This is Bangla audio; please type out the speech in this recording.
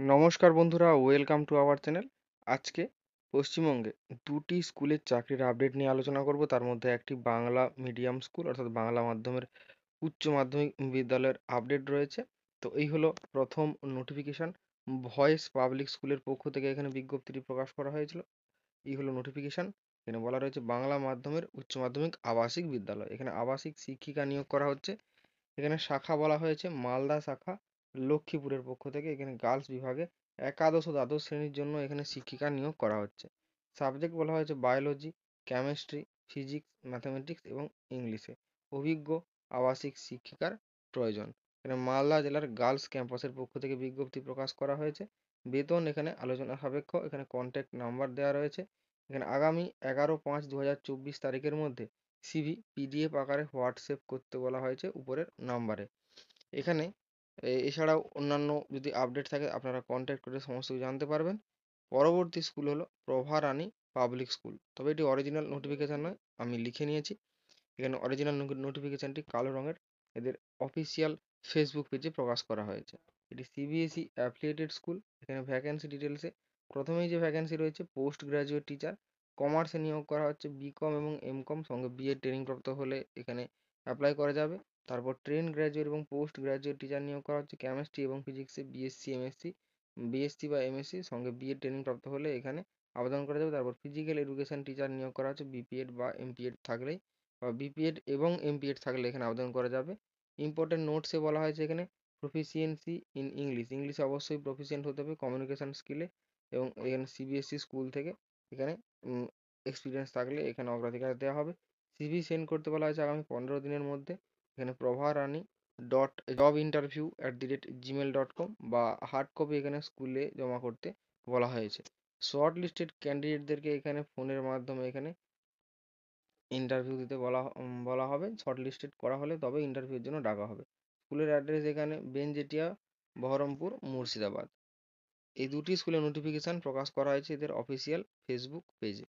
নমস্কার বন্ধুরা, ওয়েলকাম টু আওয়ার চ্যানেল। আজকে পশ্চিমবঙ্গে দুটি স্কুলের চাকরির আপডেট নিয়ে আলোচনা করব। তার মধ্যে একটি বাংলা মিডিয়াম স্কুল অর্থাৎ বাংলা মাধ্যমের উচ্চ মাধ্যমিক বিদ্যালয়ের আপডেট রয়েছে। তো এই হলো প্রথম নোটিফিকেশন। ভয়েস পাবলিক স্কুলের পক্ষ থেকে এখানে বিজ্ঞপ্তিটি প্রকাশ করা হয়েছিল। এই হলো নোটিফিকেশন। এখানে বলা রয়েছে বাংলা মাধ্যমের উচ্চ মাধ্যমিক আবাসিক বিদ্যালয়, এখানে আবাসিক শিক্ষিকা নিয়োগ করা হচ্ছে। এখানে শাখা বলা হয়েছে মালদা শাখা, লক্ষ্মীপুরের পক্ষ থেকে। এখানে গার্লস বিভাগে একাদশ ও দ্বাদশ শ্রেণীর জন্য এখানে শিক্ষিকা নিয়োগ করা হচ্ছে। সাবজেক্ট বলা হয়েছে বায়োলজি, কেমিস্ট্রি, ফিজিক্স, ম্যাথামেটিক্স এবং ইংলিশে। অভিজ্ঞ আবাসিক শিক্ষিকার প্রয়োজন। এখানে মালদা জেলার গার্লস ক্যাম্পাসের পক্ষ থেকে বিজ্ঞপ্তি প্রকাশ করা হয়েছে। বেতন এখানে আলোচনা সাপেক্ষ। এখানে কন্ট্যাক্ট নাম্বার দেওয়া রয়েছে। এখানে আগামী 11/5/2024 তারিখের মধ্যে সিভি পিডিএফ আকারে হোয়াটসঅ্যাপ করতে বলা হয়েছে উপরের নাম্বারে। এখানে এছাড়াও অন্যান্য যদি আপডেট থাকে আপনারা কন্ট্যাক্ট করে সমস্ত কিছু জানতে পারবেন। পরবর্তী স্কুল হলো প্রভা রানী পাবলিক স্কুল, তবে এটি অরিজিনাল নোটিফিকেশন নয়, আমি লিখে নিয়েছি। এখানে অরিজিনাল নোটিফিকেশনটি কালো রঙের, এদের অফিসিয়াল ফেসবুক পেজে প্রকাশ করা হয়েছে। এটি সিবিএসই অ্যাফিলিয়েটেড স্কুল। এখানে ভ্যাকেন্সি ডিটেলসে প্রথমেই যে ভ্যাকেন্সি রয়েছে পোস্ট গ্রাজুয়েট টিচার, কমার্সে নিয়োগ করা হচ্ছে বিকম এবং এমকম, সঙ্গে বিএড ট্রেনিং প্রাপ্ত হলে এখানে অ্যাপ্লাই করা যাবে। তারপর ট্রেন গ্র্যাজুয়েট এবং পোস্ট গ্র্যাজুয়েট টিচার নিয়োগ করা হচ্ছে কেমিস্ট্রি এবং ফিজিক্সে বিএসসি এমএসসি, বিএসসি বা এমএসসি, সঙ্গে বিএড ট্রেনিং প্রাপ্ত হলে এখানে আবেদন করা যাবে। তারপর ফিজিক্যাল এডুকেশন টিচার নিয়োগ করা হচ্ছে বিপিএড বা এমপিএড থাকলেই, বা বিপিএড এবং এমপিএড থাকলে এখানে আবেদন করা যাবে। ইম্পর্টেন্ট নোটসে বলা হয়েছে এখানে প্রফিসিয়েন্সি ইন ইংলিশ, ইংলিশে অবশ্যই প্রফিসিয়েন্ট হতে হবে কমিউনিকেশন স্কিলে। এবং এখানে সিবিএসই স্কুল থেকে এখানে এক্সপিরিয়েন্স থাকলে এখানে অগ্রাধিকার দেওয়া হবে। সিভি সেন্ড করতে বলা হয়েছে আগামী 15 দিনের মধ্যে। এখানে প্রভা রানী ডট জব ইন্টারভিউ @gmail.com বা হার্ড কপি এখানে স্কুলে জমা করতে বলা হয়েছে। শর্ট লিস্টেড ক্যান্ডিডেটদেরকে এখানে ফোনের মাধ্যমে এখানে ইন্টারভিউ দিতে বলা হবে। শর্ট লিস্টেড করা হলে তবে ইন্টারভিউর জন্য ডাকা হবে। স্কুলের অ্যাড্রেস এখানে বেনজেটিয়া, বহরমপুর, মুর্শিদাবাদ। এই দুটি স্কুলের নোটিফিকেশন প্রকাশ করা হয়েছে এদের অফিসিয়াল ফেসবুক পেজে।